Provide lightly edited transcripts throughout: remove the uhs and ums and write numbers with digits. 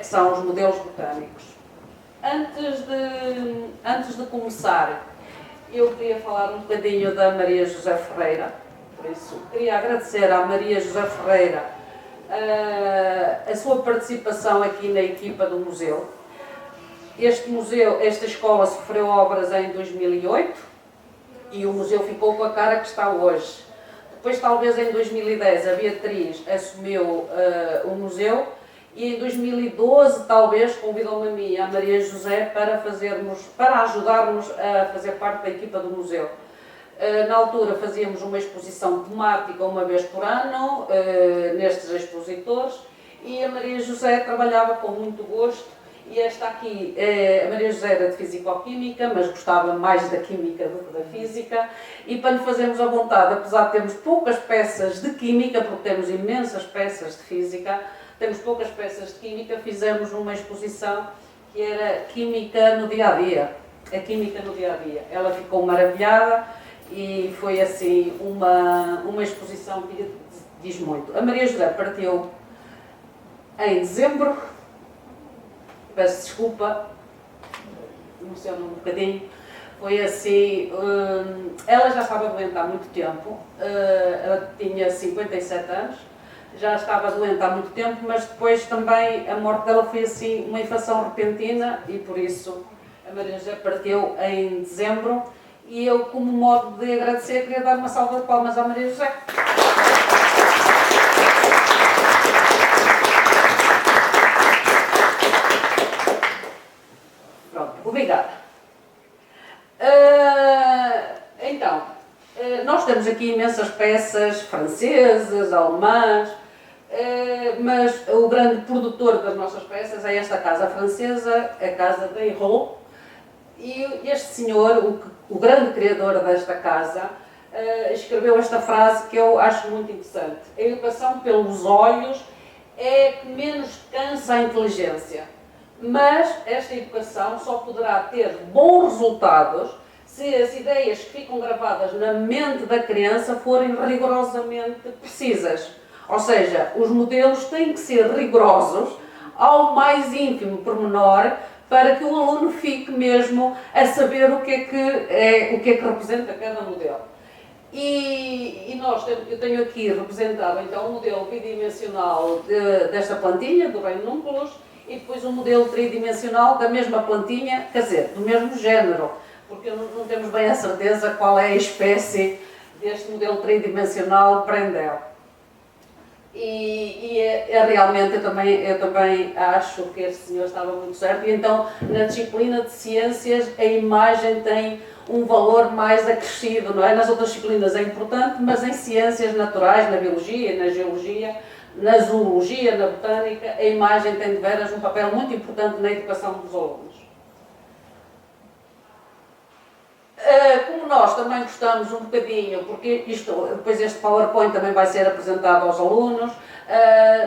são os modelos botânicos. Antes de começar, eu queria falar um bocadinho da Maria José Ferreira. Por isso, queria agradecer à Maria José Ferreira a sua participação aqui na equipa do museu. Esta escola sofreu obras em 2008 e o museu ficou com a cara que está hoje. Depois, talvez em 2010, a Beatriz assumiu o museu e em 2012, talvez, convidou-me a mim e a Maria José para ajudarmos a fazer parte da equipa do museu. Na altura fazíamos uma exposição temática uma vez por ano, nestes expositores, e a Maria José trabalhava com muito gosto, e esta aqui, a Maria José era de Fisicoquímica, mas gostava mais da Química do que da Física, e para lhe fazermos a vontade, apesar de termos poucas peças de Química, porque temos imensas peças de Física, temos poucas peças de Química, fizemos uma exposição que era Química no Dia-a-Dia, a Química no Dia-a-Dia. Ela ficou maravilhada, e foi assim uma exposição que lhe diz muito. A Maria José partiu em dezembro, peço desculpa, emociono um bocadinho, foi assim, ela já estava doente há muito tempo, ela tinha 57 anos, já estava doente há muito tempo, mas depois também a morte dela foi assim uma infecção repentina e por isso a Maria José partiu em dezembro. E eu, como modo de agradecer, queria dar uma salva de palmas à Maria José. Pronto, obrigada. Então, nós temos aqui imensas peças francesas, alemãs, mas o grande produtor das nossas peças é esta casa francesa, a Casa Deyraud. E este senhor, o grande criador desta casa, escreveu esta frase que eu acho muito interessante. A educação pelos olhos é que menos cansa a inteligência, mas esta educação só poderá ter bons resultados se as ideias que ficam gravadas na mente da criança forem rigorosamente precisas. Ou seja, os modelos têm que ser rigorosos ao mais ínfimo pormenor, para que o aluno fique mesmo a saber o que é que representa cada modelo. Eu tenho aqui representado então o modelo bidimensional desta plantinha, do Ranunculus, e depois um modelo tridimensional da mesma plantinha, quer dizer, do mesmo género, porque não temos bem a certeza qual é a espécie deste modelo tridimensional Prendel. Realmente eu também acho que este senhor estava muito certo, e então na disciplina de ciências a imagem tem um valor mais acrescido, não é? Nas outras disciplinas é importante, mas em ciências naturais, na biologia, na geologia, na zoologia, na botânica, a imagem tem de veras um papel muito importante na educação dos alunos. Como nós também gostamos um bocadinho, porque depois este PowerPoint também vai ser apresentado aos alunos,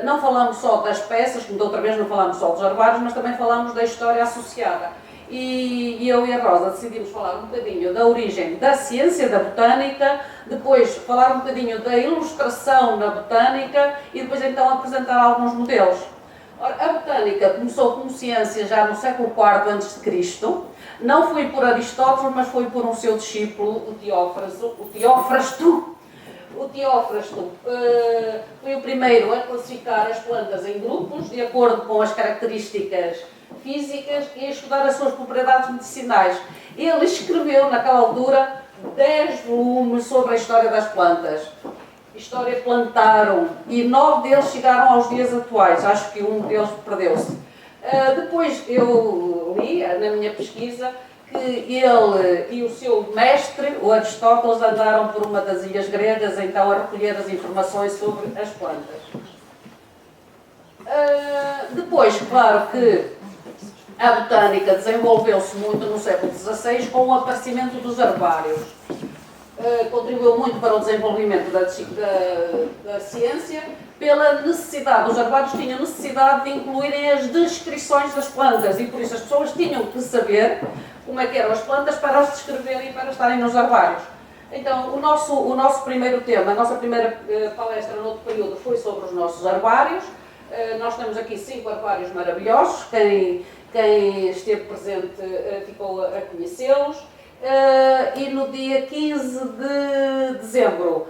não falamos só das peças, como da outra vez não falamos só dos herbários, mas também falamos da história associada. E eu e a Rosa decidimos falar um bocadinho da origem da ciência da botânica, depois falar um bocadinho da ilustração na botânica e depois então apresentar alguns modelos. Ora, a botânica começou como ciência já no século IV a.C., não foi por Aristóteles, mas foi por um seu discípulo, o Teófrasto. O Teófrasto foi o primeiro a classificar as plantas em grupos, de acordo com as características físicas e a estudar as suas propriedades medicinais. Ele escreveu, naquela altura, 10 volumes sobre a história das plantas. História Plantarum, e 9 deles chegaram aos dias atuais, acho que um deles perdeu-se. Depois eu li, na minha pesquisa, que ele e o seu mestre, o Aristóteles, andaram por uma das ilhas gregas, então a recolher as informações sobre as plantas. Depois, claro que a botânica desenvolveu-se muito no século XVI com o aparecimento dos herbários. Contribuiu muito para o desenvolvimento da ciência, pela necessidade, os herbários tinham necessidade de incluírem as descrições das plantas e por isso as pessoas tinham que saber como é que eram as plantas para as descreverem e para estarem nos herbários. Então, o nosso primeiro tema, a nossa primeira palestra no outro período foi sobre os nossos herbários. Nós temos aqui 5 herbários maravilhosos, quem esteve presente ficou a conhecê-los. E no dia 15 de dezembro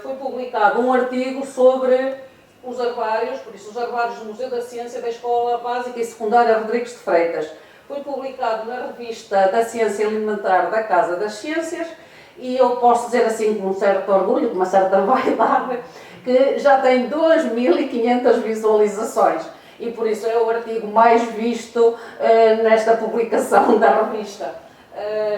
foi publicado um artigo sobre os herbários, por isso os herbários do Museu da Ciência da Escola Básica e Secundária Rodrigues de Freitas. Foi publicado na revista da Ciência Alimentar da Casa das Ciências e eu posso dizer assim com um certo orgulho, com uma certa vaidade, que já tem 2.500 visualizações e por isso é o artigo mais visto nesta publicação da revista.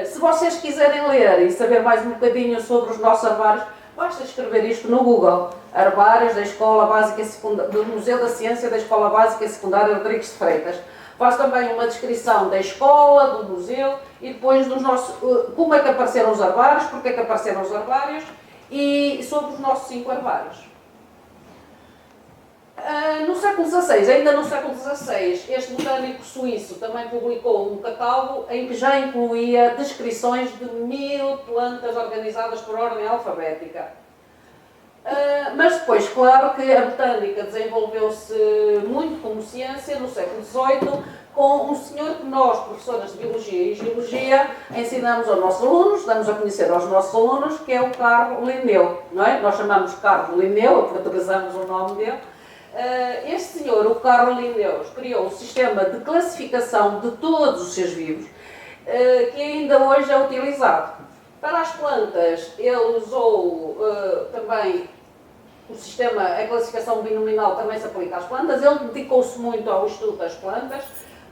Se vocês quiserem ler e saber mais um bocadinho sobre os nossos herbários, basta escrever isto no Google. Herbários da Escola Básica e Secundária, do Museu da Ciência da Escola Básica e Secundária Rodrigues de Freitas. Faz também uma descrição da escola, do museu e depois dos nossos, como é que apareceram os herbários, porque é que apareceram os herbários e sobre os nossos 5 herbários. No século XVI, ainda no século XVI, este botânico suíço também publicou um catálogo em que já incluía descrições de 1000 plantas organizadas por ordem alfabética. Mas depois, claro que a botânica desenvolveu-se muito como ciência no século XVIII, com um senhor que nós, professoras de Biologia e Geologia, ensinamos aos nossos alunos, damos a conhecer aos nossos alunos, que é o Carlo Linneu, não é? Nós chamamos Carlo Linneu, portuguesamos o nome dele. Este senhor, o Carlo Linneu, criou um sistema de classificação de todos os seres vivos, que ainda hoje é utilizado. Para as plantas, ele usou também o sistema, a classificação binominal também se aplica às plantas. Ele dedicou-se muito ao estudo das plantas,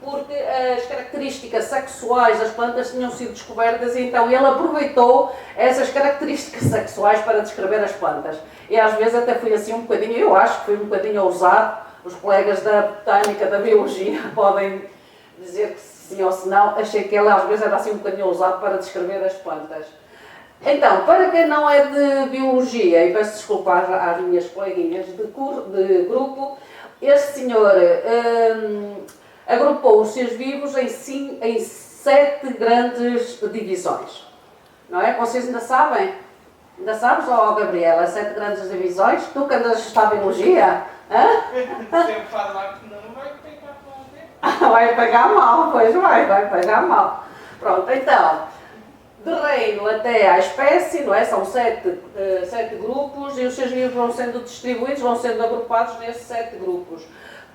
porque as características sexuais das plantas tinham sido descobertas e então ele aproveitou essas características sexuais para descrever as plantas. E às vezes até fui assim um bocadinho, eu acho que fui um bocadinho ousado, os colegas da botânica, da biologia, podem dizer que sim ou se não, achei que ele às vezes era assim um bocadinho ousado para descrever as plantas. Então, para quem não é de biologia, e peço desculpa às minhas coleguinhas de grupo, este senhor agrupou os seres vivos em 7 grandes divisões. Não é? Vocês ainda sabem? Ainda sabes, Gabriela, 7 grandes divisões? Tu que andas a estudar biologia? Sempre faz lá que não vai pegar mal. Vai pegar mal, pois vai pegar mal. Pronto, então, de reino até à espécie, não é? São 7 grupos e os seres vivos vão sendo distribuídos, vão sendo agrupados nesses 7 grupos.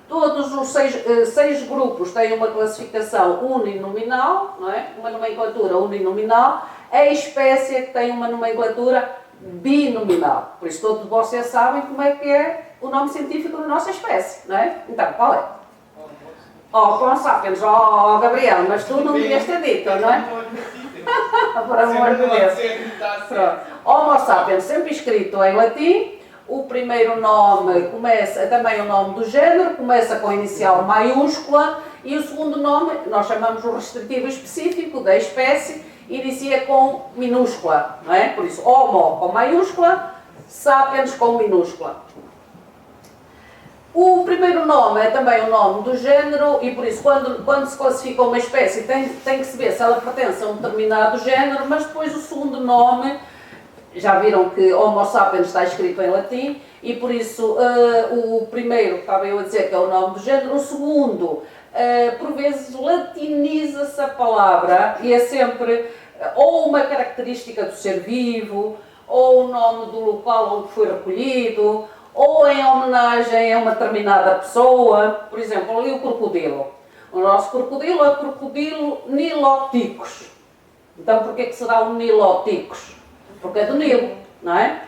Todos os 6 grupos têm uma classificação uninominal, não é? Uma nomenclatura uninominal. A espécie é que tem uma nomenclatura binominal. Por isso todos vocês sabem como é que é o nome científico da nossa espécie, não é? Então, qual é? Homo sapiens, Gabriel, mas tu não devias ter dito, não é? Por amor de Deus. Pronto. Homo sapiens, sempre escrito em latim. O primeiro nome começa, também o nome do género, começa com a inicial maiúscula e o segundo nome, nós chamamos o restritivo específico da espécie, inicia com minúscula, não é? Por isso, Homo com maiúscula, Sapiens com minúscula. O primeiro nome é também o nome do género e por isso quando se classifica uma espécie tem que se ver se ela pertence a um determinado género, mas depois o segundo nome, já viram que Homo sapiens está escrito em latim e por isso o primeiro, estava eu a dizer que é o nome do género, o segundo, por vezes latiniza-se a palavra e é sempre ou uma característica do ser vivo, ou o nome do local onde foi recolhido, ou em homenagem a uma determinada pessoa. Por exemplo, ali o crocodilo. O nosso crocodilo é o crocodilo Niloticus. Então, porquê que será o Niloticus? Porque é do Nilo, não é?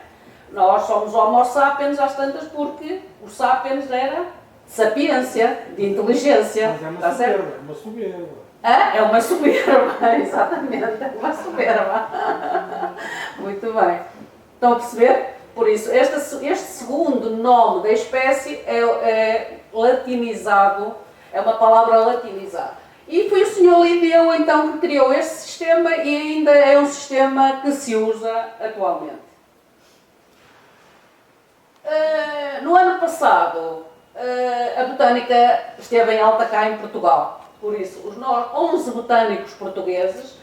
Nós somos Homo sapiens às tantas porque o sapiens era sapiência, de inteligência. Mas é uma soberba. É uma soberba, exatamente, é uma soberba. Muito bem. Estão a perceber? Por isso, este segundo nome da espécie é latinizado, é uma palavra latinizada. E foi o Sr. Linneu, então, que criou este sistema e ainda é um sistema que se usa atualmente. No ano passado, a botânica esteve em alta cá em Portugal. Por isso, os 11 botânicos portugueses...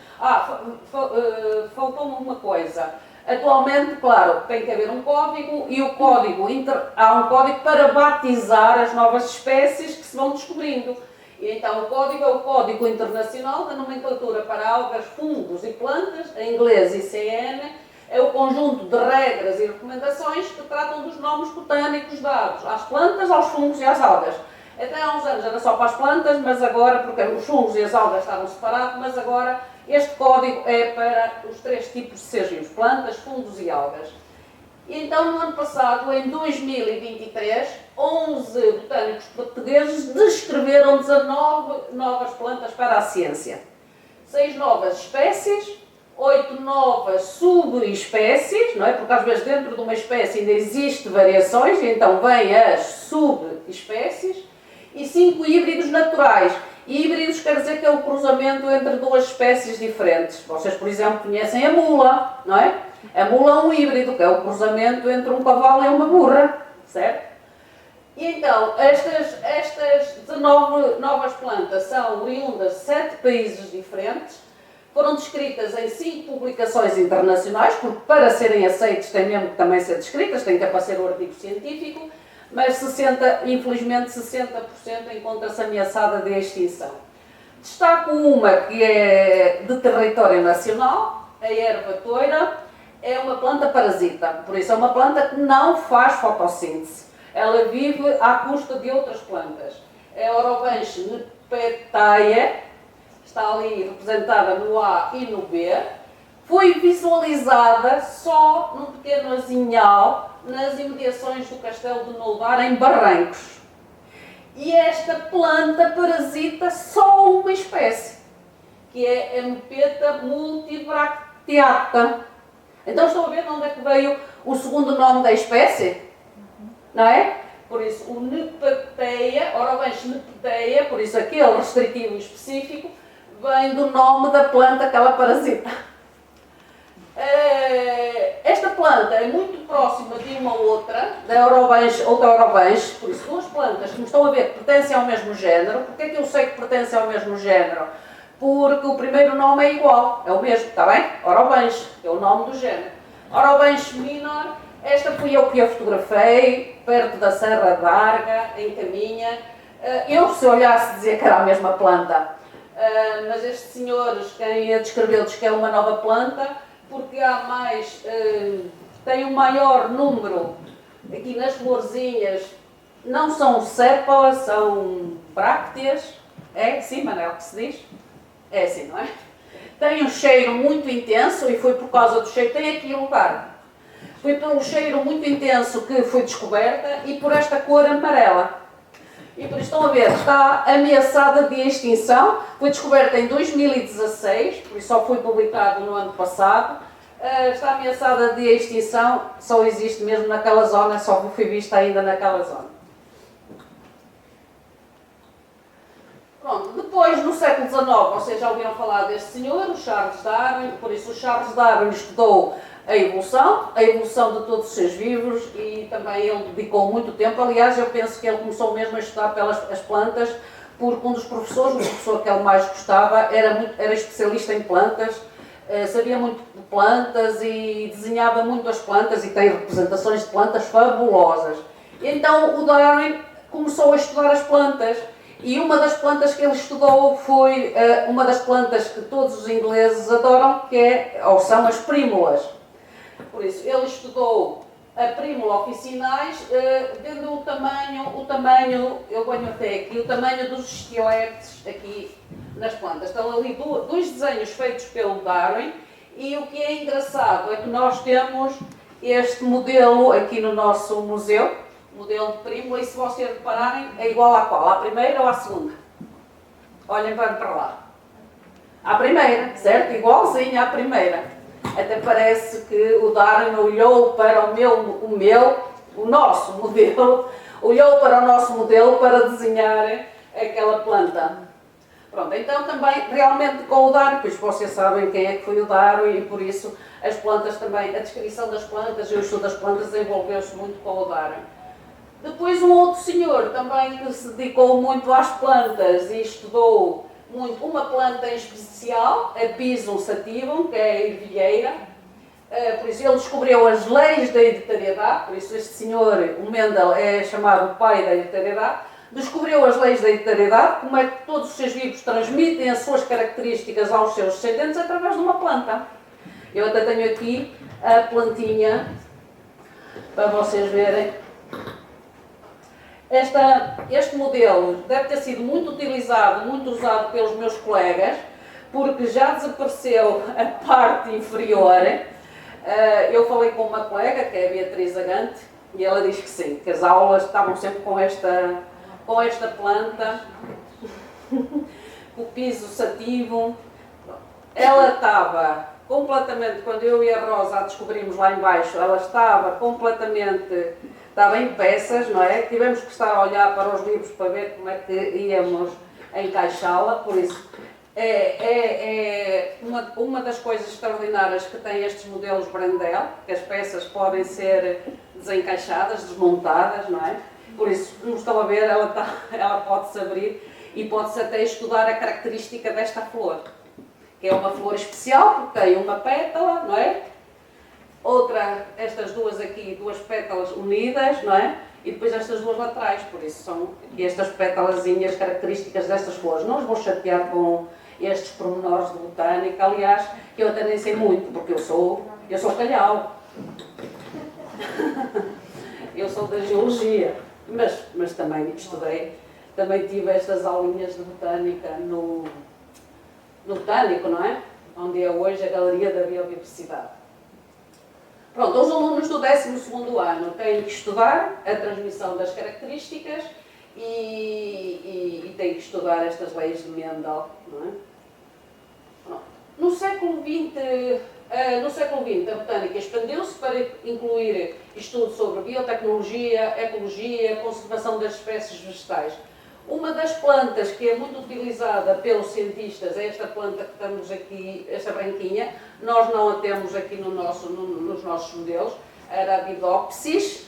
faltou-me uma coisa. Atualmente, claro, tem que haver um código e o código há um código para batizar as novas espécies que se vão descobrindo. E então o código é o Código Internacional da Nomenclatura para Algas, Fungos e Plantas, em inglês ICN, é o conjunto de regras e recomendações que tratam dos nomes botânicos dados às plantas, aos fungos e às algas. Até há uns anos era só para as plantas, mas agora, porque os fungos e as algas estavam separados, mas agora este código é para os 3 tipos de seres vivos, plantas, fungos e algas. E então, no ano passado, em 2023, 11 botânicos portugueses descreveram 19 novas plantas para a ciência. 6 novas espécies, 8 novas subespécies, não é? Porque às vezes dentro de uma espécie ainda existe variações, e então vêm as subespécies, e 5 híbridos naturais. E híbridos quer dizer que é o cruzamento entre 2 espécies diferentes. Vocês, por exemplo, conhecem a mula, não é? A mula é um híbrido, que é o cruzamento entre um cavalo e uma burra, certo? E então, estas 19 novas plantas são oriundas de 7 países diferentes, foram descritas em 5 publicações internacionais, porque para serem aceites têm mesmo que também ser descritas, tem que aparecer o artigo científico, mas infelizmente 60% encontra-se ameaçada de extinção. Destaco uma que é de território nacional, a erva toira, é uma planta parasita, por isso é uma planta que não faz fotossíntese, ela vive à custa de outras plantas. É a Orobanche nepetaea, está ali representada no A e no B, foi visualizada só num pequeno azinhal nas imediações do Castelo de Noldar, em Barrancos. E esta planta parasita só uma espécie, que é a Mepeta multibracteata. Então estão a ver de onde é que veio o segundo nome da espécie? Não é? Por isso, o Nepetaea, Orobanche nepetaea, por isso aquele restritivo específico, vem do nome da planta que ela parasita. Esta planta é muito próxima de uma outra, da outra Orobanche, por isso 2 plantas que me estão a ver que pertencem ao mesmo género. Porquê é que eu sei que pertencem ao mesmo género? Porque o primeiro nome é igual, é o mesmo, está bem? Orobanche, que é o nome do género. Orobanche minor, esta fui eu que a fotografei, perto da Serra d'Arga, em Caminha. Eu, se olhasse, dizia que era a mesma planta. Mas estes senhores, quem a descreveu, diz que é uma nova planta, porque há mais, tem um maior número aqui nas florzinhas, não são sépalas, são brácteas. É assim, Manel, que se diz? É assim, não é? Tem um cheiro muito intenso e foi por causa do cheiro, tem aqui um lugar. Foi pelo cheiro muito intenso que foi descoberta e por esta cor amarela. E por isso estão a ver, está ameaçada de extinção, foi descoberta em 2016, por isso só foi publicado no ano passado. Está ameaçada de extinção, só existe mesmo naquela zona, só foi vista ainda naquela zona. Pronto, depois no século XIX, vocês já ouviram falar deste senhor, o Charles Darwin, por isso o Charles Darwin estudou a evolução de todos os seres vivos e também ele dedicou muito tempo. Aliás, eu penso que ele começou mesmo a estudar as plantas, porque um dos professores, o professor que ele mais gostava, era especialista em plantas, sabia muito de plantas e desenhava muito as plantas e tem representações de plantas fabulosas. Então o Darwin começou a estudar as plantas e uma das plantas que ele estudou foi uma das plantas que todos os ingleses adoram, ou são as prímulas. Por isso, ele estudou a prímula officinais, vendo o tamanho, eu ponho até aqui, o tamanho dos estiletes aqui nas plantas. Estão ali 2 desenhos feitos pelo Darwin e o que é engraçado é que nós temos este modelo aqui no nosso museu, modelo de prímula, e se vocês repararem é igual à qual? À primeira ou à segunda? Olhem para lá. À primeira, certo? Igualzinha à primeira. Até parece que o Darwin olhou para o nosso modelo, olhou para o nosso modelo para desenhar aquela planta. Pronto, então também, realmente com o Darwin, pois vocês sabem quem é que foi o Darwin e por isso as plantas também, a descrição das plantas e o estudo das plantas desenvolveu-se muito com o Darwin. Depois um outro senhor também que se dedicou muito às plantas e estudou muito uma planta em especial, a Pisum sativum, que é a ervilheira. Por isso ele descobriu as leis da hereditariedade, por isso este senhor, o Mendel, é chamado o pai da hereditariedade, descobriu as leis da hereditariedade, como é que todos os seres vivos transmitem as suas características aos seus descendentes através de uma planta. Eu até tenho aqui a plantinha, para vocês verem. Este modelo deve ter sido muito utilizado, muito usado pelos meus colegas, porque já desapareceu a parte inferior. Eu falei com uma colega, que é a Beatriz Agante, e ela diz que sim, que as aulas estavam sempre com esta planta, o piso sativo. Ela estava completamente, quando eu e a Rosa a descobrimos lá embaixo, ela estava completamente, estava em peças, não é? Tivemos que estar a olhar para os livros para ver como é que íamos encaixá-la, por isso uma das coisas extraordinárias que tem estes modelos Brendel, que as peças podem ser desencaixadas, desmontadas, não é? Por isso, como estão a ver, ela pode-se abrir e pode-se até estudar a característica desta flor, que é uma flor especial, porque tem uma pétala, não é? Outra, estas duas aqui, duas pétalas unidas, não é? E depois estas duas laterais, por isso são estas pétalazinhas características destas flores. Não os vou chatear com estes pormenores de botânica, aliás, que eu até nem sei muito, porque eu sou calhau. Eu sou da geologia, mas também estudei, também tive estas aulinhas de botânica no Botânico, não é? Onde é hoje a Galeria da Biodiversidade. Pronto, os alunos do 12º ano têm que estudar a transmissão das características e têm que estudar estas leis de Mendel, não é? Pronto. No século XX, a botânica expandiu-se para incluir estudos sobre biotecnologia, ecologia, conservação das espécies vegetais. Uma das plantas que é muito utilizada pelos cientistas é esta planta que estamos aqui, esta branquinha. Nós não a temos aqui nos nossos modelos, Arabidopsis,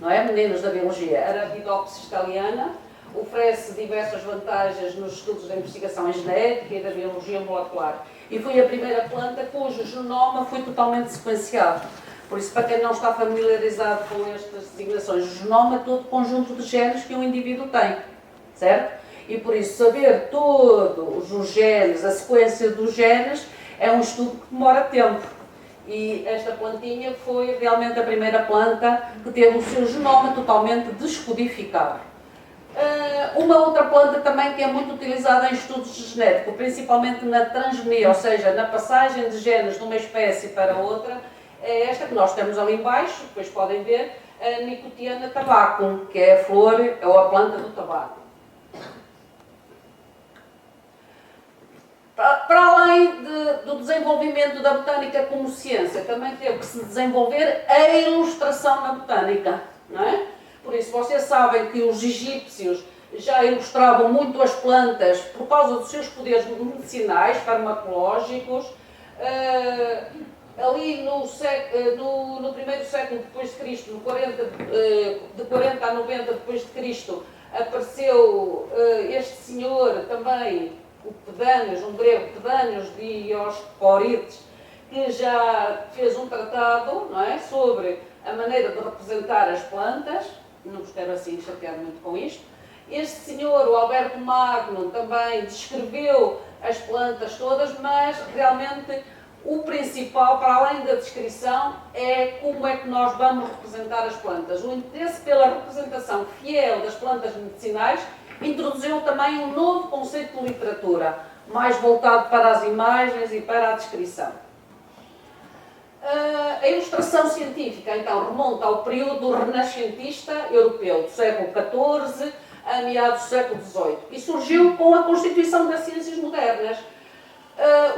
não é, meninos da biologia? Arabidopsis thaliana, oferece diversas vantagens nos estudos da investigação em genética e da biologia molecular. E foi a primeira planta cujo genoma foi totalmente sequenciado. Por isso, para quem não está familiarizado com estas designações, o genoma é todo o conjunto de genes que um indivíduo tem. Certo? E por isso saber todos os genes, a sequência dos genes, é um estudo que demora tempo. E esta plantinha foi realmente a primeira planta que teve o seu genoma totalmente descodificado. Uma outra planta também que é muito utilizada em estudos de genética, principalmente na transgenia, ou seja, na passagem de genes de uma espécie para outra, é esta que nós temos ali embaixo, depois podem ver, a Nicotiana tabacum, que é a flor ou a planta do tabaco. Para além do desenvolvimento da botânica como ciência, também teve que se desenvolver a ilustração na botânica, não é? Por isso, vocês sabem que os egípcios já ilustravam muito as plantas por causa dos seus poderes medicinais, farmacológicos. Ali no primeiro século depois de Cristo, de 40 a 90 depois de Cristo, apareceu este senhor também, o Pedânios, um grego, Pedânios Dioscórides, que já fez um tratado, não é, sobre a maneira de representar as plantas. Não vos quero assim chatear muito com isto. Este senhor, o Alberto Magno, também descreveu as plantas todas, mas realmente o principal, para além da descrição, é como é que nós vamos representar as plantas. O interesse pela representação fiel das plantas medicinais introduziu também um novo conceito de literatura, mais voltado para as imagens e para a descrição. A ilustração científica, então, remonta ao período renascentista europeu, do século XIV a meados do século XVIII, e surgiu com a constituição das ciências modernas.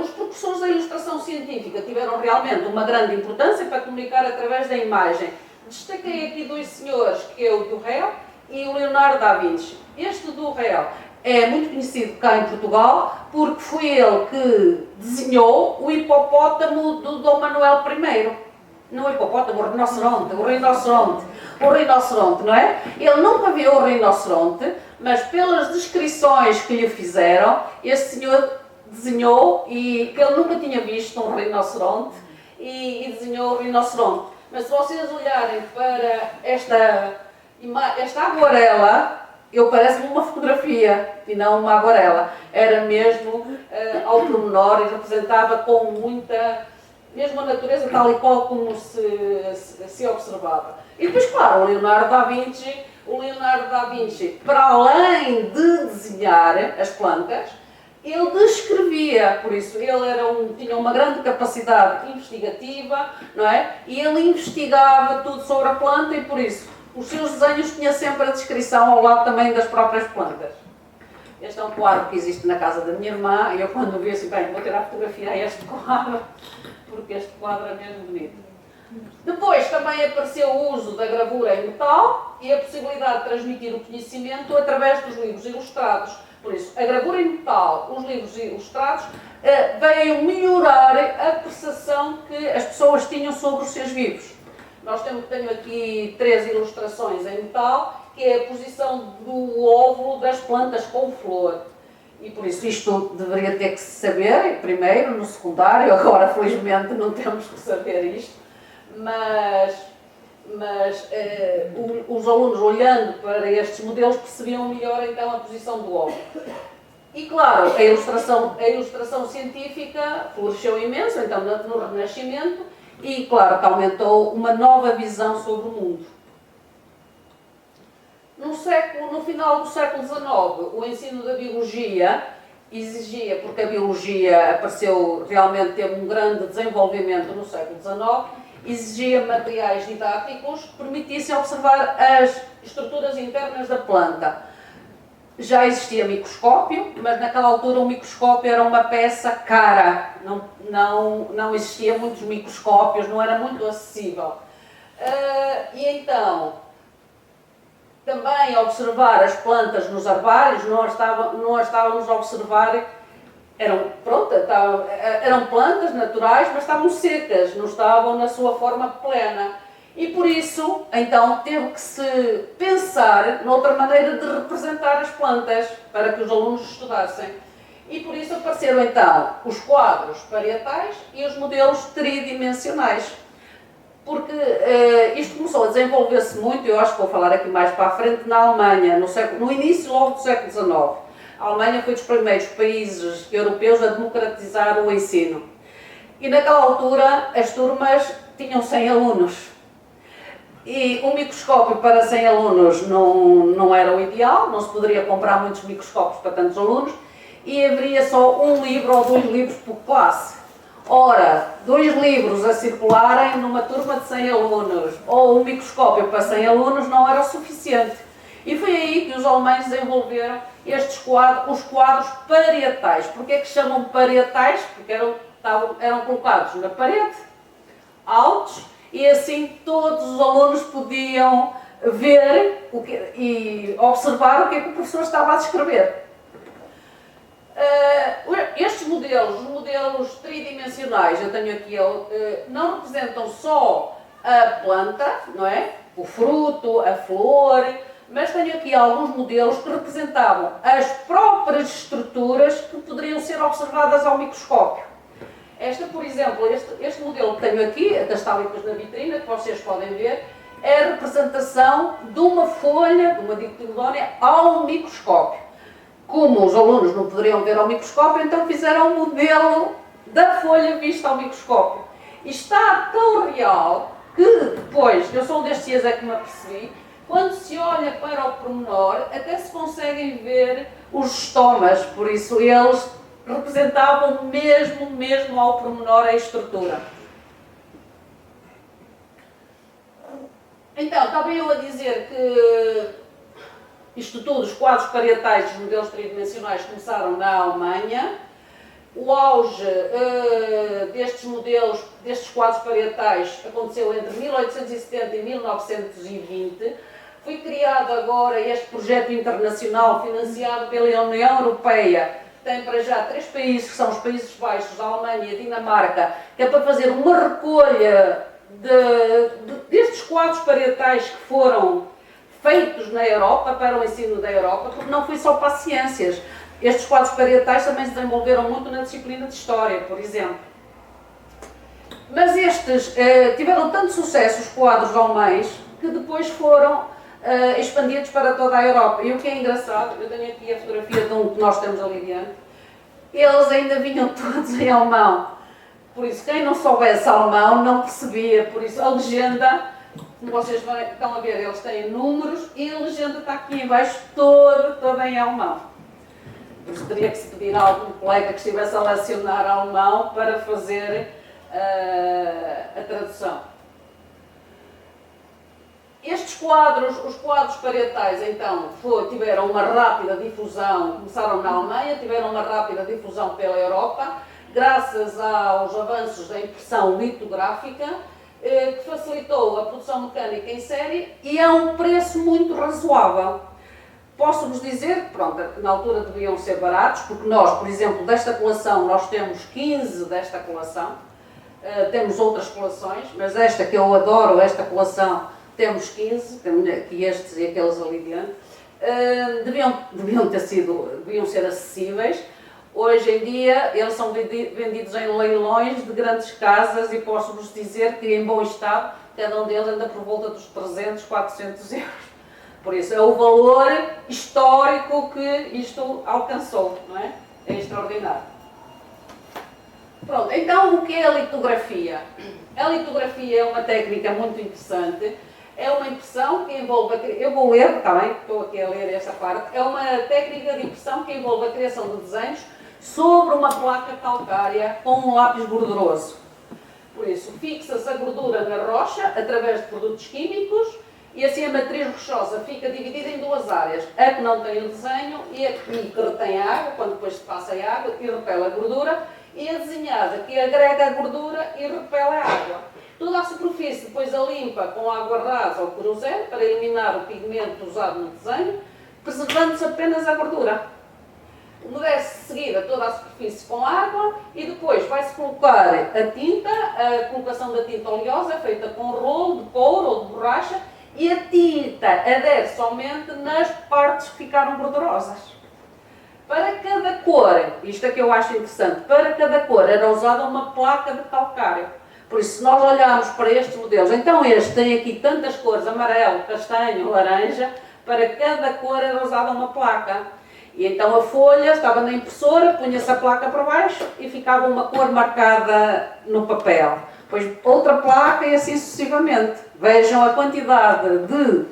Os precursores da ilustração científica tiveram realmente uma grande importância para comunicar através da imagem. Destaquei aqui dois senhores, que é o Durrell e o Leonardo da Vinci. Este Durrell é muito conhecido cá em Portugal porque foi ele que desenhou o hipopótamo do Dom Manuel I. Não o hipopótamo, o rinoceronte, não é? Ele nunca viu o rinoceronte, mas pelas descrições que lhe fizeram, este senhor desenhou e que ele nunca tinha visto um rinoceronte e desenhou o rinoceronte. Mas se vocês olharem para esta aguarela, eu parece-me uma fotografia e não uma aguarela. Era mesmo ao pormenor e representava com muita, mesmo a natureza tal e qual como se observava. E depois, claro, o Leonardo da Vinci, para além de desenhar as plantas, ele descrevia, por isso ele tinha uma grande capacidade investigativa, não é? E ele investigava tudo sobre a planta e por isso os seus desenhos tinham sempre a descrição ao lado também das próprias plantas. Este é um quadro que existe na casa da minha irmã e eu quando vi assim, bem, vou tirar fotografia a este quadro, porque este quadro é mesmo bonito. Depois também apareceu o uso da gravura em metal e a possibilidade de transmitir o conhecimento através dos livros ilustrados. Por isso, a gravura em metal, os livros ilustrados, veio melhorar a percepção que as pessoas tinham sobre os seres vivos. Tenho aqui 3 ilustrações em metal, que é a posição do óvulo das plantas com flor. E por isso isto deveria ter que se saber, primeiro, no secundário, agora felizmente não temos que saber isto, mas os alunos olhando para estes modelos percebiam melhor então a posição do óvulo. E claro, a ilustração científica floresceu imenso, então no Renascimento, e claro que aumentou uma nova visão sobre o mundo. No final do século XIX, o ensino da biologia exigia, porque a biologia apareceu, realmente teve um grande desenvolvimento no século XIX, exigia materiais didáticos que permitissem observar as estruturas internas da planta. Já existia microscópio, mas naquela altura o microscópio era uma peça cara, não existia muitos microscópios, não era muito acessível. E então, também observar as plantas nos herbários, nós estávamos a observar, eram plantas naturais, mas estavam secas, não estavam na sua forma plena. E por isso, então, teve que se pensar noutra maneira de representar as plantas para que os alunos estudassem. E por isso apareceram então os quadros parietais e os modelos tridimensionais. Porque isto começou a desenvolver-se muito, eu acho que vou falar aqui mais para a frente, na Alemanha, no início logo do século XIX. A Alemanha foi dos primeiros países europeus a democratizar o ensino. E naquela altura as turmas tinham 100 alunos. E um microscópio para 100 alunos não era o ideal, não se poderia comprar muitos microscópios para tantos alunos, e haveria só um livro ou 2 livros por classe. Ora, 2 livros a circularem numa turma de 100 alunos, ou um microscópio para 100 alunos não era o suficiente. E foi aí que os alemães desenvolveram os quadros parietais. Porquê é que chamam parietais? Porque eram colocados na parede, altos, e assim todos os alunos podiam ver e observar o que é que o professor estava a descrever. Estes modelos, os modelos tridimensionais, eu tenho aqui, não representam só a planta, não é? O fruto, a flor, mas tenho aqui alguns modelos que representavam as próprias estruturas que poderiam ser observadas ao microscópio. Por exemplo, este modelo que tenho aqui, das tálicas na vitrina, que vocês podem ver, é a representação de uma folha, de uma dicotilodónia, ao microscópio. Como os alunos não poderiam ver ao microscópio, então fizeram um modelo da folha vista ao microscópio. E está tão real que depois, eu só um destes dias é que me apercebi, quando se olha para o pormenor, até se conseguem ver os estomas, por isso eles representavam mesmo ao pormenor a estrutura. Então, estava eu a dizer que isto tudo, os quadros parietais dos modelos tridimensionais começaram na Alemanha. O auge destes modelos, destes quadros parietais, aconteceu entre 1870 e 1920. Foi criado agora este projeto internacional financiado pela União Europeia. Tem para já 3 países, que são os Países Baixos, a Alemanha e a Dinamarca, que é para fazer uma recolha destes quadros parietais que foram feitos na Europa, para o ensino da Europa, porque não foi só para as ciências. Estes quadros parietais também se desenvolveram muito na disciplina de História, por exemplo. Mas estes tiveram tanto sucesso, os quadros alemães, que depois foram expandidos para toda a Europa. E o que é engraçado, eu tenho aqui a fotografia de um que nós temos ali diante, eles ainda vinham todos em alemão. Por isso, quem não soubesse alemão não percebia. Por isso, a legenda, como vocês estão a ver, eles têm números e a legenda está aqui em baixo toda em alemão. Por isso, teria que se pedir a algum colega que estivesse a lecionar alemão para fazer a tradução. Estes quadros, os quadros parietais, então, tiveram uma rápida difusão, começaram na Alemanha, tiveram uma rápida difusão pela Europa, graças aos avanços da impressão litográfica, que facilitou a produção mecânica em série e a um preço muito razoável. Posso-vos dizer que, pronto, na altura deviam ser baratos, porque nós, por exemplo, desta coleção, nós temos 15 desta coleção, temos outras coleções, mas esta que eu adoro, esta coleção, temos 15, temos aqui estes e aqueles ali diante, deviam ser acessíveis. Hoje em dia eles são vendidos em leilões de grandes casas e posso-vos dizer que em bom estado, cada um deles anda por volta dos 300, 400 euros. Por isso é o valor histórico que isto alcançou, não é? É extraordinário. Pronto, então o que é a litografia? A litografia é uma técnica muito interessante. É uma impressão que envolve, eu vou ler, está bem, estou aqui a ler esta parte, é uma técnica de impressão que envolve a criação de desenhos sobre uma placa calcária com um lápis gorduroso. Por isso, fixa-se a gordura na rocha através de produtos químicos e assim a matriz rochosa fica dividida em duas áreas, a que não tem o desenho e a que retém a água, quando depois se passa a água e repele a gordura, e a desenhada que agrega a gordura e repele a água. Toda a superfície depois a limpa com água rasa ou querosene para eliminar o pigmento usado no desenho, preservando-se apenas a gordura. Umedece-se seguida toda a superfície com água e depois vai-se colocar a tinta, a colocação da tinta oleosa é feita com rolo de couro ou de borracha e a tinta adere somente nas partes que ficaram gordurosas. Para cada cor, isto é que eu acho interessante, para cada cor era usada uma placa de calcário. Por isso, se nós olharmos para estes modelos, então este tem aqui tantas cores, amarelo, castanho, laranja, para cada cor era usada uma placa. E então a folha estava na impressora, punha-se a placa para baixo e ficava uma cor marcada no papel. Depois outra placa e assim sucessivamente. Vejam a quantidade de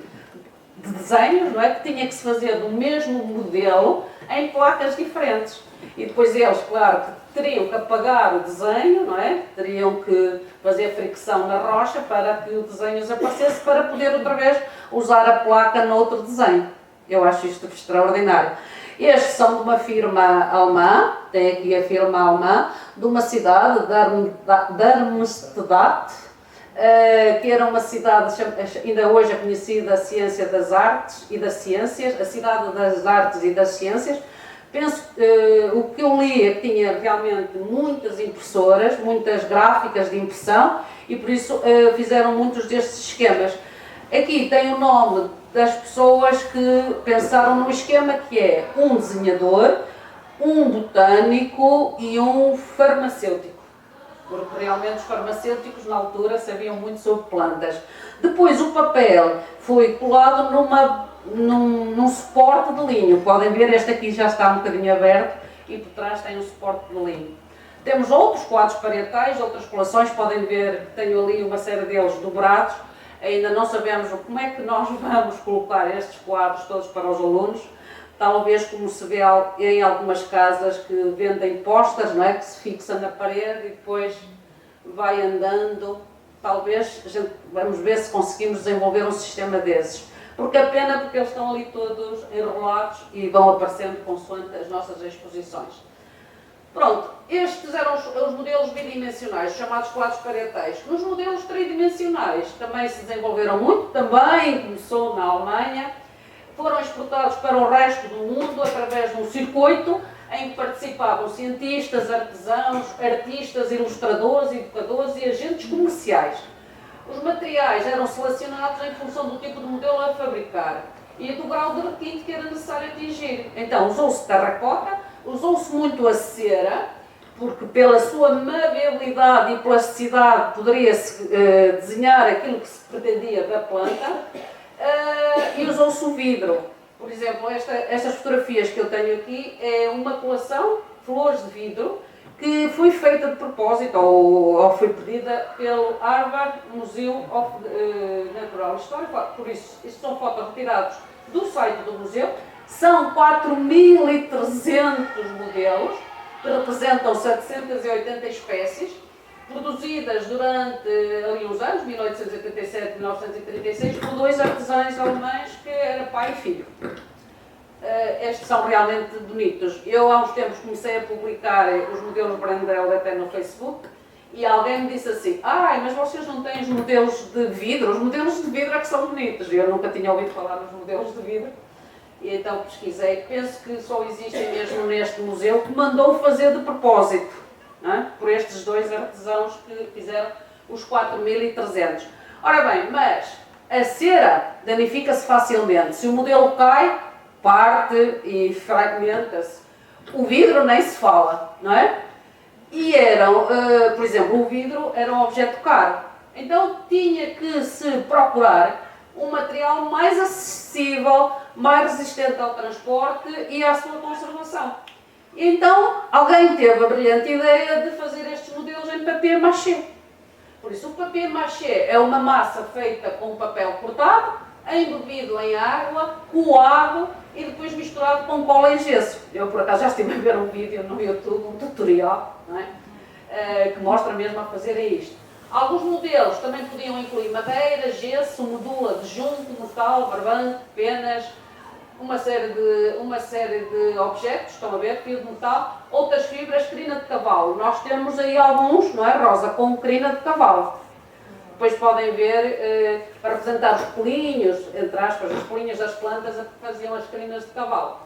desenhos, não é, que tinha que se fazer do mesmo modelo em placas diferentes. E depois eles, claro, teriam que apagar o desenho, não é? Teriam que fazer fricção na rocha para que o desenho desaparecesse, para poder outra vez usar a placa noutro desenho. Eu acho isto extraordinário. Estes são de uma firma alemã, tem aqui a firma alemã, de uma cidade, Darmstadt, que era uma cidade, ainda hoje é conhecida, a ciência das artes e das ciências, a cidade das artes e das ciências. Penso que o que eu li é que tinha realmente muitas impressoras, muitas gráficas de impressão e por isso fizeram muitos destes esquemas. Aqui tem o nome das pessoas que pensaram no esquema, que é um desenhador, um botânico e um farmacêutico. Porque realmente os farmacêuticos na altura sabiam muito sobre plantas. Depois o papel foi colado num suporte de linho. Podem ver, este aqui já está um bocadinho aberto e por trás tem um suporte de linho. Temos outros quadros parietais, outras coleções, podem ver, tenho ali uma série deles dobrados. Ainda não sabemos como é que nós vamos colocar estes quadros todos para os alunos. Talvez como se vê em algumas casas que vendem postas, não é? Que se fixa na parede e depois vai andando. Talvez, vamos ver se conseguimos desenvolver um sistema desses. Porque a pena porque eles estão ali todos enrolados e vão aparecendo consoante as nossas exposições. Pronto, estes eram os modelos bidimensionais, chamados quadros parietais. Nos modelos tridimensionais também se desenvolveram muito, também começou na Alemanha, foram exportados para o resto do mundo através de um circuito em que participavam cientistas, artesãos, artistas, ilustradores, educadores e agentes comerciais. Os materiais eram selecionados em função do tipo de modelo a fabricar e do grau de requinte que era necessário atingir. Então, usou-se terracota, usou-se muito a cera, porque pela sua maleabilidade e plasticidade, poderia-se desenhar aquilo que se pretendia da planta, e usou-se o vidro. Por exemplo, estas fotografias que eu tenho aqui é uma coleção de flores de vidro que foi feita de propósito, ou foi pedida pelo Harvard Museum of Natural History. Por isso, isto são fotos retiradas do site do museu. São 4.300 modelos, que representam 780 espécies, produzidas durante ali uns anos, 1887 e 1936, por dois artesãos alemães que era pai e filho. Estes são realmente bonitos. Eu há uns tempos comecei a publicar os modelos Brandel até no Facebook e alguém me disse assim: mas vocês não têm os modelos de vidro? Os modelos de vidro é que são bonitos. Eu nunca tinha ouvido falar nos modelos de vidro. E então pesquisei. Penso que só existem mesmo neste museu, que mandou fazer de propósito, não é? Por estes dois artesãos que fizeram os 4.300. Ora bem, mas a cera danifica-se facilmente. Se o modelo cai, parte e fragmenta-se. O vidro nem se fala, não é? E eram, por exemplo, o vidro era um objeto caro. Então tinha que se procurar um material mais acessível, mais resistente ao transporte e à sua conservação. Então alguém teve a brilhante ideia de fazer estes modelos em papier-mâché. Por isso o papier-mâché é uma massa feita com papel cortado, embebido em água, coado e depois misturado com cola em gesso. Eu por acaso já estive a ver um vídeo no YouTube, um tutorial, não é? Que mostra mesmo a fazer isto. Alguns modelos também podiam incluir madeira, gesso, medula de junco, metal, barbante, penas, uma série de objetos, estão a ver, fio de metal, outras fibras, crina de cavalo. Nós temos aí alguns, não é, Rosa, com crina de cavalo. Depois podem ver, para representar os pelinhos, entre aspas, os pelinhos das plantas a que faziam as crinas de cavalo.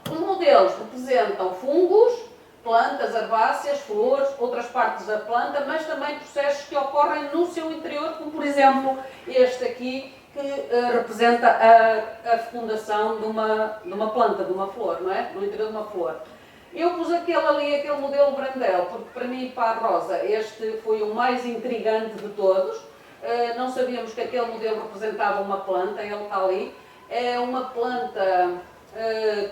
Os modelos representam fungos, plantas, herbáceas, flores, outras partes da planta, mas também processos que ocorrem no seu interior, como por exemplo este aqui, que representa a fecundação de uma planta, de uma flor, não é? No interior de uma flor. Eu pus aquele modelo Brandel, porque para mim e para a Rosa este foi o mais intrigante de todos. Não sabíamos que aquele modelo representava uma planta, ele está ali. É uma planta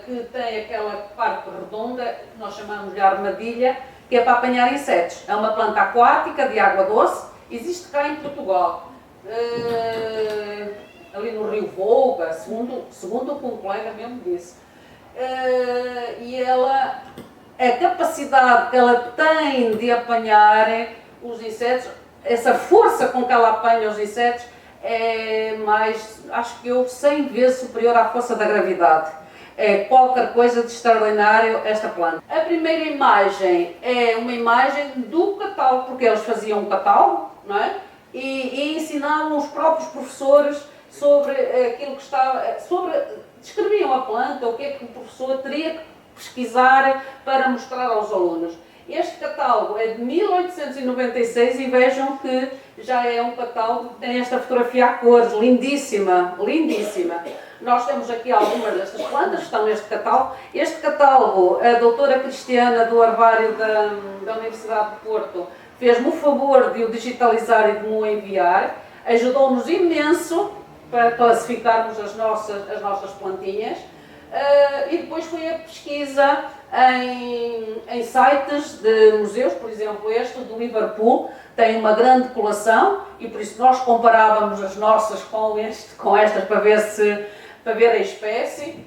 que tem aquela parte redonda, que nós chamamos de armadilha, que é para apanhar insetos. É uma planta aquática de água doce, existe cá em Portugal, ali no Rio Volga, segundo o que um colega mesmo disse. E ela, a capacidade que ela tem de apanhar os insetos, essa força com que ela apanha os insetos, é mais, acho que 100 vezes superior à força da gravidade. É qualquer coisa de extraordinário esta planta. A primeira imagem é uma imagem do catálogo, porque eles faziam um catálogo, não é? E ensinavam os próprios professores sobre aquilo que estava, descreviam a planta, o que é que o professor teria que pesquisar para mostrar aos alunos. Este catálogo é de 1896 e vejam que já é um catálogo que tem esta fotografia a cores, lindíssima, lindíssima. Nós temos aqui algumas destas plantas que estão neste catálogo. Este catálogo, a doutora Cristiana do Hervário da Universidade de Porto fez-me o favor de o digitalizar e de me o enviar. Ajudou-nos imenso para classificarmos as nossas plantinhas. E depois foi a pesquisa em sites de museus, por exemplo este do Liverpool, tem uma grande coleção e por isso nós comparávamos as nossas com estas para ver a espécie.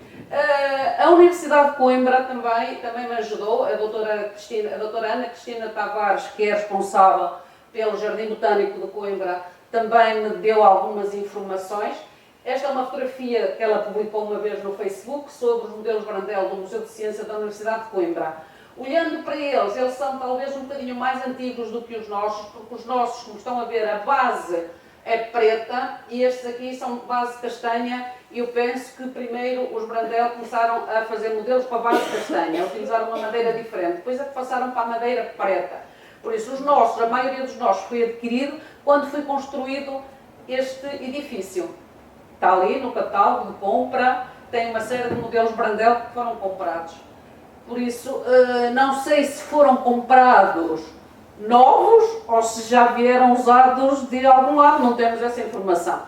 A Universidade de Coimbra também me ajudou, a doutora Ana Cristina Tavares, que é responsável pelo Jardim Botânico de Coimbra, também me deu algumas informações. Esta é uma fotografia que ela publicou uma vez no Facebook sobre os modelos Brandel do Museu de Ciência da Universidade de Coimbra. Olhando para eles são talvez um bocadinho mais antigos do que os nossos, porque os nossos, como estão a ver, a base é preta e estes aqui são de base castanha e eu penso que primeiro os Brandel começaram a fazer modelos para base castanha, utilizaram uma madeira diferente, depois é que passaram para a madeira preta. Por isso a maioria dos nossos foi adquirido quando foi construído este edifício. Está ali no catálogo de compra, tem uma série de modelos Brandel que foram comprados. Por isso, não sei se foram comprados novos ou se já vieram usados de algum lado, não temos essa informação.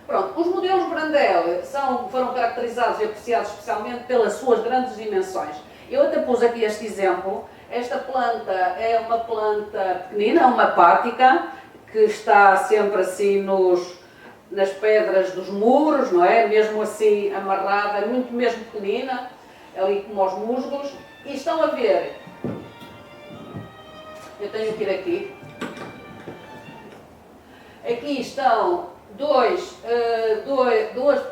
Pronto, os modelos Brandel foram caracterizados e apreciados especialmente pelas suas grandes dimensões. Eu até pus aqui este exemplo. Esta planta é uma planta pequenina, uma pática, que está sempre assim nas pedras dos muros, não é? Mesmo assim amarrada, muito mesmo pequenina, ali como aos musgos. E estão a ver, eu tenho que ir aqui. Aqui estão duas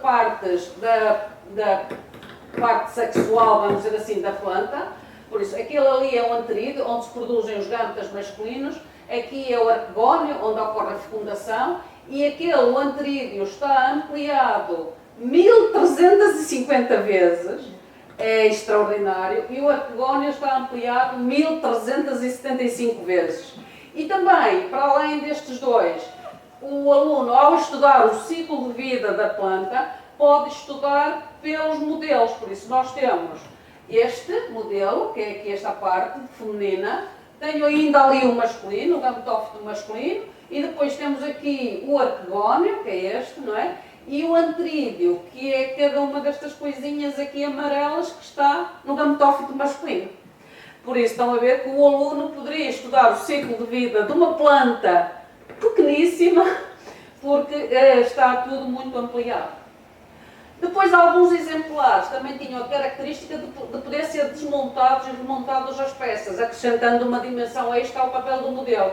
partes da parte sexual, vamos dizer assim, da planta. Por isso, aquele ali é o anterídeo, onde se produzem os gametas masculinos. Aqui é o arquegónio, onde ocorre a fecundação. E o anterídeo está ampliado 1350 vezes. É extraordinário. E o arquegónio está ampliado 1375 vezes. E também, para além destes dois, o aluno, ao estudar o ciclo de vida da planta, pode estudar pelos modelos. Por isso, nós temos este modelo, que é aqui esta parte feminina, tenho ainda ali o masculino, o gametófito masculino, e depois temos aqui o arquegónio, que é este, não é? E o anterídeo, que é cada uma destas coisinhas aqui amarelas que está no gametófito masculino. Por isso, estão a ver que o aluno poderia estudar o ciclo de vida de uma planta pequeníssima, porque está tudo muito ampliado. Depois, alguns exemplares também tinham a característica de poder ser desmontados e remontados às peças, acrescentando uma dimensão extra ao papel do modelo.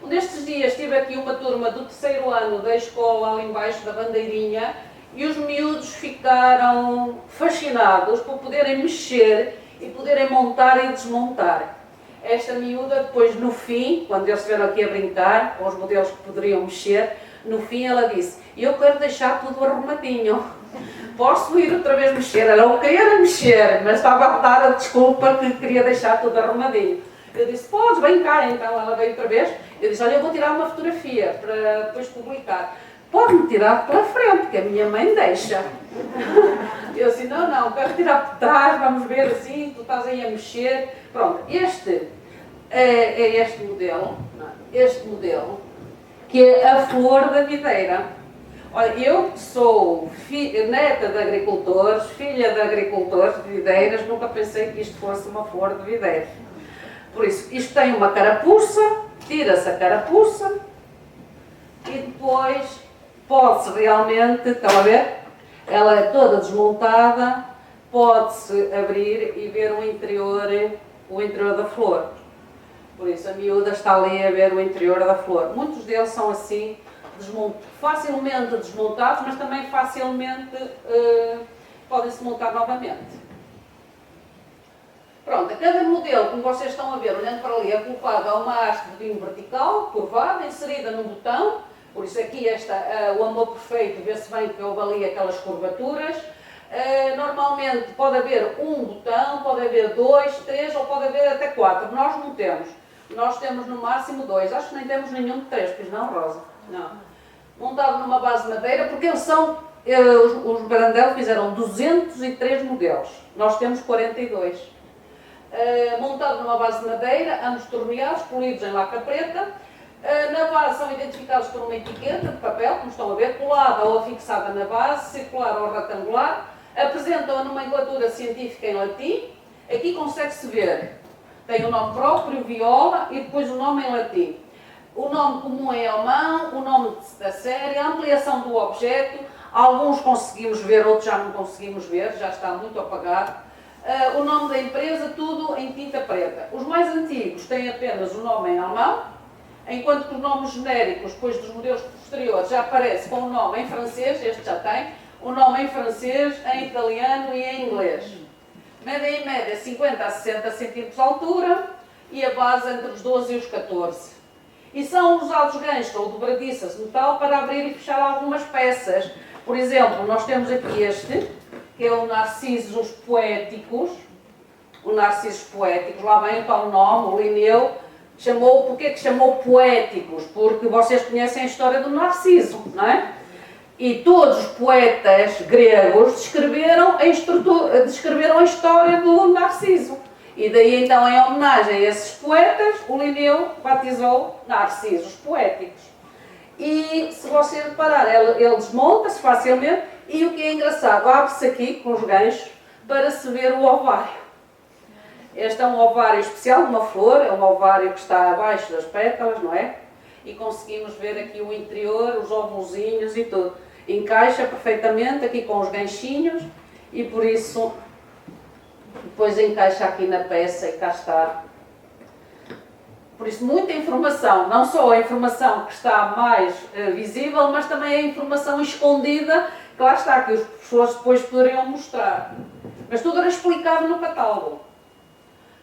Nestes dias tive aqui uma turma do 3º ano da escola ali embaixo da bandeirinha e os miúdos ficaram fascinados por poderem mexer e poderem montar e desmontar. Esta miúda, depois no fim, quando eles estiveram aqui a brincar com os modelos que poderiam mexer, no fim ela disse: eu quero deixar tudo arrumadinho. Posso ir outra vez mexer? Ela não queria mexer, mas estava a dar a desculpa que queria deixar tudo arrumadinho. Eu disse: podes, vem cá. Então ela veio outra vez. Eu disse: olha, eu vou tirar uma fotografia para depois publicar. Pode-me tirar pela frente, que a minha mãe deixa. Eu disse: não, quero tirar por trás, vamos ver assim, tu estás aí a mexer. Pronto, este é este modelo, que é a flor da videira. Olha, eu que sou neta de agricultores, filha de agricultores de videiras, nunca pensei que isto fosse uma flor de videira. Por isso, isto tem uma carapuça, tira-se a carapuça e depois pode-se realmente, estão a ver? Ela é toda desmontada, pode-se abrir e ver o interior da flor. Por isso, a miúda está ali a ver o interior da flor. Muitos deles são assim, facilmente desmontados, mas também facilmente podem-se montar novamente. Pronto, cada modelo, como vocês estão a ver, olhando para ali, é colocado a uma haste de vinho vertical, curvada, inserida num botão. Por isso aqui o amor perfeito, vê-se bem que houve ali aquelas curvaturas. Normalmente pode haver um botão, pode haver 2, 3 ou pode haver até 4. Nós não temos. Nós temos no máximo 2. Acho que nem temos nenhum de 3, pois não, Rosa? Não. Montado numa base de madeira, porque eles são... Os Brandel fizeram 203 modelos. Nós temos 42. Montado numa base de madeira, ambos torneados, polidos em laca preta. Na base são identificados por uma etiqueta de papel, como estão a ver, colada ou afixada na base, circular ou retangular. Apresentam a nomenclatura científica em latim. Aqui consegue-se ver, tem o nome próprio, viola, e depois o nome em latim. O nome comum em alemão, o nome da série, a ampliação do objeto. Alguns conseguimos ver, outros já não conseguimos ver, já está muito apagado. O nome da empresa, tudo em tinta preta. Os mais antigos têm apenas o nome em alemão, enquanto que os nomes genéricos, depois dos modelos posteriores, já aparece com o nome em francês, este já tem, o nome em francês, em italiano e em inglês. Média em média 50 a 60 cm de altura e a base entre os 12 e os 14. E são usados ganchos ou dobradiças de metal para abrir e fechar algumas peças. Por exemplo, nós temos aqui este, que é o Narcisos Poéticos. O Narcisos Poéticos, lá vem o tal nome, o Linneu. Porquê que chamou Poéticos? Porque vocês conhecem a história do Narciso, não é? E todos os poetas gregos descreveram a história do Narciso. E daí então, em homenagem a esses poetas, o Linneu batizou Narcisos Poéticos. E se você reparar, ele desmonta-se facilmente e o que é engraçado, abre-se aqui com os ganchos para se ver o ovário. Este é um ovário especial de uma flor, é um ovário que está abaixo das pétalas, não é? E conseguimos ver aqui o interior, os óvulozinhos e tudo. Encaixa perfeitamente aqui com os ganchinhos e por isso depois encaixa aqui na peça e cá está. Por isso muita informação, não só a informação que está mais visível, mas também a informação escondida, que lá está, que os professores depois poderiam mostrar. Mas tudo era explicado no catálogo.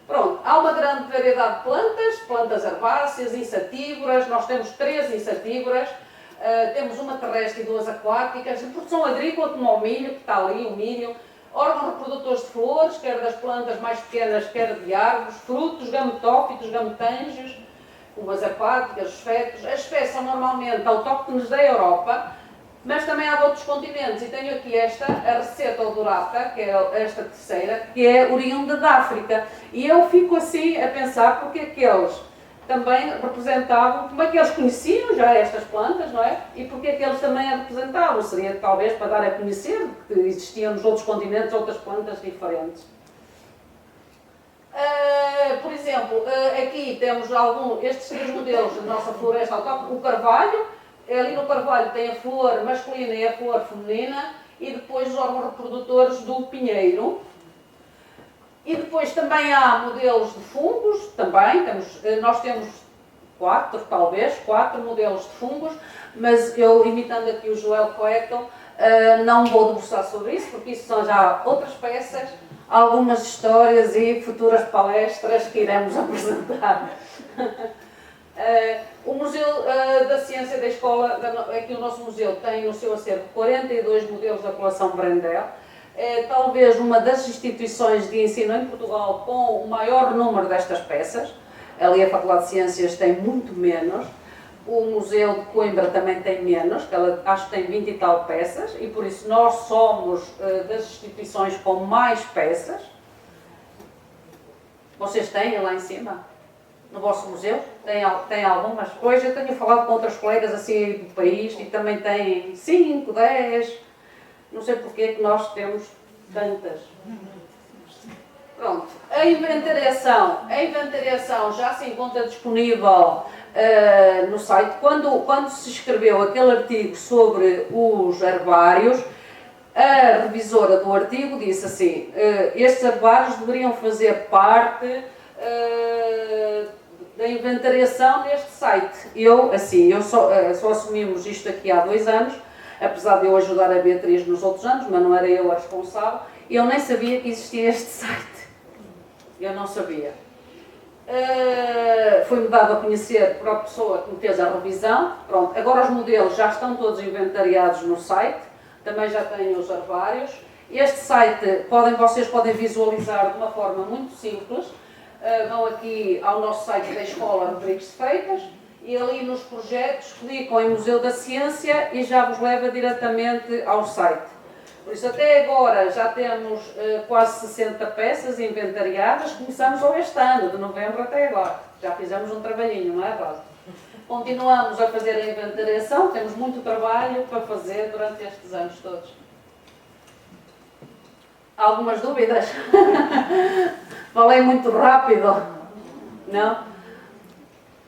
Pronto, há uma grande variedade de plantas, plantas herbáceas, insetívoras, nós temos 3 insetívoras, temos uma terrestre e 2 aquáticas, de produção agrícola como o milho, que está ali, o milho, órgãos reprodutores de flores, quer das plantas mais pequenas, quer de árvores, frutos, gametófitos, gametângios, como as aquáticas, os fetos. As espécies são normalmente autóctones da Europa, mas também há de outros continentes. E tenho aqui esta, a Receta odorata, que é esta terceira, que é oriunda da África. E eu fico assim a pensar porque é que eles também representavam, como é que eles conheciam já estas plantas, não é? E porque é que eles também a representavam. Seria talvez para dar a conhecer que existiam nos outros continentes outras plantas diferentes. Por exemplo, aqui temos estes 3 modelos da nossa floresta autóctone, o carvalho. Ali no carvalho tem a flor masculina e a flor feminina e depois os órgãos reprodutores do pinheiro. E depois também há modelos de fungos, também, nós temos 4 modelos de fungos, mas eu, imitando aqui o Joel Coetel, não vou debruçar sobre isso, porque isso são já outras peças, algumas histórias e futuras palestras que iremos apresentar. O Museu da Ciência da Escola, aqui o nosso museu tem no seu acervo 42 modelos da coleção Brendel. É talvez uma das instituições de ensino em Portugal com o maior número destas peças. Ali a Faculdade de Ciências tem muito menos. O Museu de Coimbra também tem menos, que ela acho que tem 20 e tal peças, e por isso nós somos das instituições com mais peças. Vocês têm lá em cima? No vosso museu? Tem algumas? Pois eu tenho falado com outras colegas assim do país e também têm 5, 10... Não sei porque é que nós temos tantas. Pronto, a inventariação já se encontra disponível no site. Quando se escreveu aquele artigo sobre os herbários, a revisora do artigo disse assim, estes herbários deveriam fazer parte da inventariação neste site. Só assumimos isto aqui há 2 anos, apesar de eu ajudar a Beatriz nos outros anos, mas não era eu a responsável, eu nem sabia que existia este site. Eu não sabia. Foi-me dado a conhecer por a pessoa que me fez a revisão. Pronto, agora os modelos já estão todos inventariados no site, também já tenho os herbários. Este site vocês podem visualizar de uma forma muito simples. Vão aqui ao nosso site da Escola Rodrigues de Freitas, e ali nos projetos clicam em Museu da Ciência e já vos leva diretamente ao site. Por isso até agora já temos quase 60 peças inventariadas, começamos este ano, de novembro até agora. Já fizemos um trabalhinho, não é, Rosa? Continuamos a fazer a inventariação, temos muito trabalho para fazer durante estes anos todos. Algumas dúvidas? Falei muito rápido, não?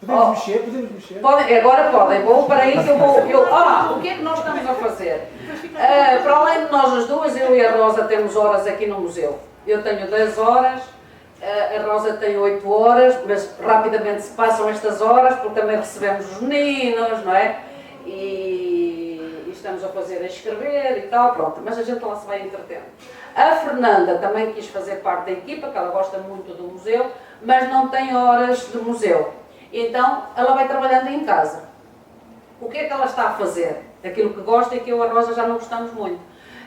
Podemos mexer? Agora podem, vou para aí que eu vou... o que é que nós estamos a fazer? Para além de nós as duas, eu e a Rosa temos horas aqui no museu. Eu tenho 10 horas, a Rosa tem 8 horas, mas rapidamente se passam estas horas, porque também recebemos os meninos, não é? E estamos a escrever e tal, pronto, mas a gente lá se vai entretendo. A Fernanda também quis fazer parte da equipa, que ela gosta muito do museu, mas não tem horas de museu. Então, ela vai trabalhando em casa. O que é que ela está a fazer? Aquilo que gosta e que eu e a Rosa já não gostamos muito.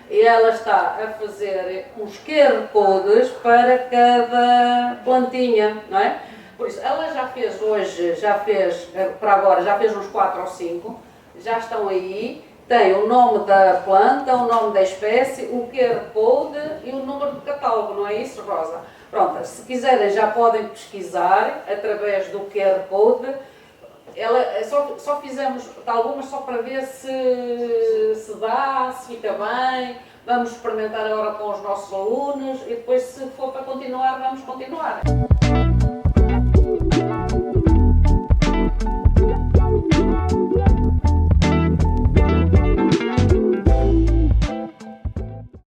E ela está a fazer uns QR codes para cada plantinha, não é? Por isso, ela já fez hoje, para agora, já fez uns 4 ou 5, já estão aí, Tem o nome da planta, o nome da espécie, o QR Code e o número do catálogo, não é isso, Rosa? Pronto, se quiserem já podem pesquisar através do QR Code. Só fizemos algumas só para ver se dá, se fica bem. Vamos experimentar agora com os nossos alunos e depois, se for para continuar, vamos continuar.